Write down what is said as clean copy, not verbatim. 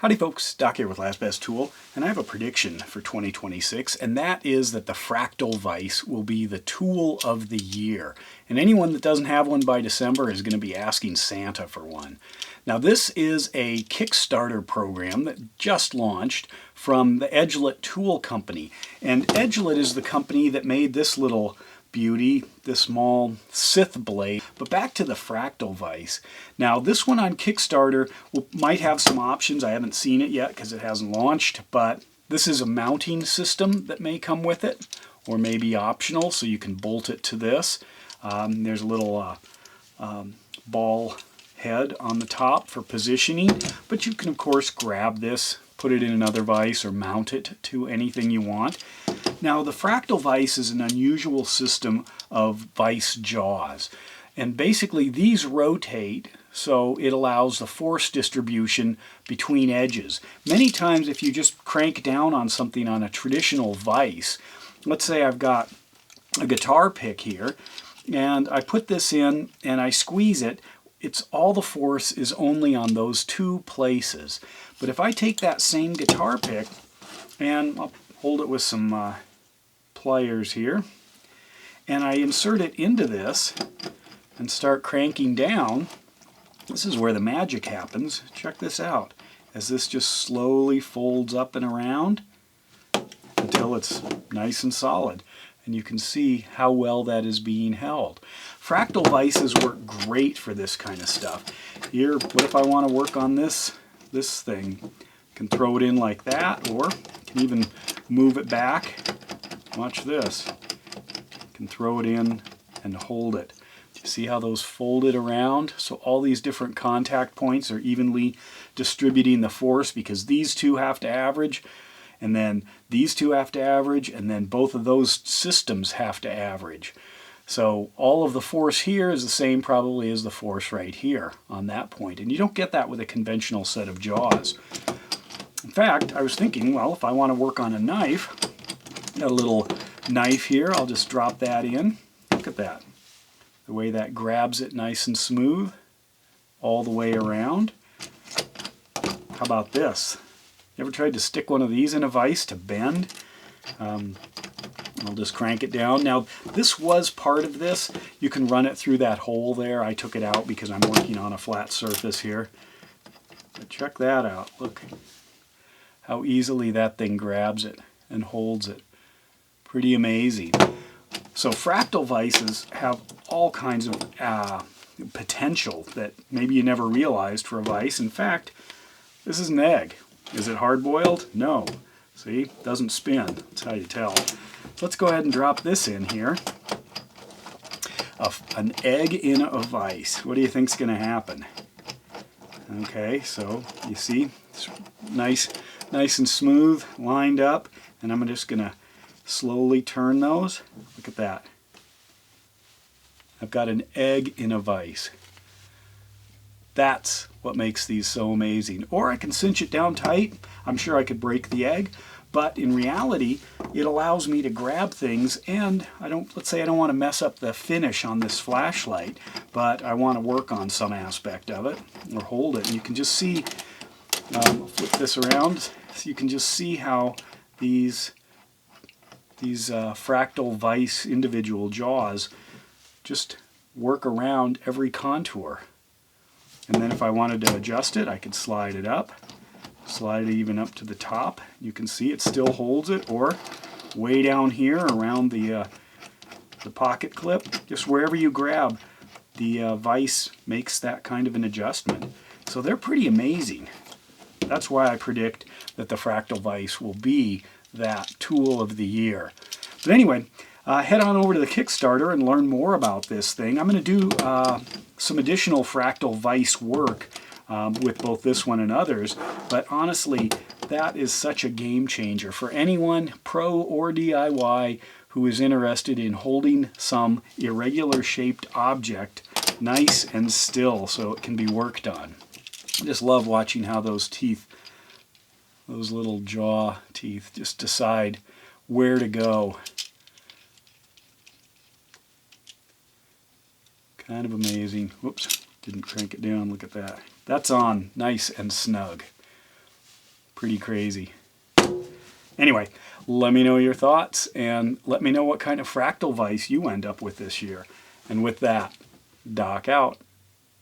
Howdy folks, Doc here with Last Best Tool, and I have a prediction for 2026, and that is that the Fractal Vise will be the tool of the year. And anyone that doesn't have one by December is going to be asking Santa for one. Now this is a Kickstarter program that just launched from the Edgelet tool company. And Edgelet is the company that made this little beauty, this small Sith blade. But back to the Fractal Vise. Now this one on Kickstarter might have some options. I haven't seen it yet because it hasn't launched, but this is a mounting system that may come with it, or maybe optional, so you can bolt it to this. There's a little ball head on the top for positioning, but you can of course grab this, put it in another vise, or mount it to anything you want. Now the Fractal Vise is an unusual system of vise jaws, and basically these rotate so it allows the force distribution between edges. Many times if you just crank down on something on a traditional vise, let's say I've got a guitar pick here and I put this in and I squeeze it, all the force is only on those two places. But if I take that same guitar pick and I'll hold it with some pliers here, and I insert it into this and start cranking down, this is where the magic happens. Check this out, as this just slowly folds up and around until it's nice and solid. And you can see how well that is being held. Fractal vises work great for this kind of stuff. Here, what if I want to work on this thing? I can throw it in like that, or I can even move it back. Watch this. I can throw it in and hold it. You see how those folded around? So all these different contact points are evenly distributing the force, because these two have to average, and then these two have to average, and then both of those systems have to average. So all of the force here is the same probably as the force right here on that point. And you don't get that with a conventional set of jaws. In fact, I was thinking, well, if I want to work on a knife, got a little knife here, I'll just drop that in. Look at that. The way that grabs it nice and smooth all the way around. How about this? You ever tried to stick one of these in a vise to bend? I'll just crank it down. Now this was part of this. You can run it through that hole there. I took it out because I'm working on a flat surface here. But check that out. Look how easily that thing grabs it and holds it. Pretty amazing. So fractal vises have all kinds of potential that maybe you never realized for a vise. In fact, this is an egg. Is it hard-boiled? No. See, it doesn't spin. That's how you tell. Let's go ahead and drop this in here. An egg in a vise. What do you think's going to happen? Okay, so you see, it's nice and smooth, lined up, and I'm just going to slowly turn those. Look at that. I've got an egg in a vise. That's what makes these so amazing. Or I can cinch it down tight. I'm sure I could break the egg, but in reality it allows me to grab things, and let's say I don't want to mess up the finish on this flashlight, but I want to work on some aspect of it or hold it. And you can just see, flip this around, so you can just see how these fractal vise individual jaws just work around every contour. And then if I wanted to adjust it, I could slide it up, slide it even up to the top. You can see it still holds it, or way down here around the pocket clip. Just wherever you grab, the vise makes that kind of an adjustment. So they're pretty amazing. That's why I predict that the Fractal Vise will be that tool of the year. But anyway, head on over to the Kickstarter and learn more about this thing. I'm going to do some additional Fractal Vise work with both this one and others, but honestly, that is such a game changer for anyone, pro or DIY, who is interested in holding some irregular shaped object nice and still so it can be worked on. I just love watching how those teeth, those little jaw teeth, just decide where to go. Kind of amazing. Whoops, didn't crank it down. Look at that. That's on nice and snug. Pretty crazy. Anyway, let me know your thoughts and let me know what kind of fractal vise you end up with this year. And with that, Doc out.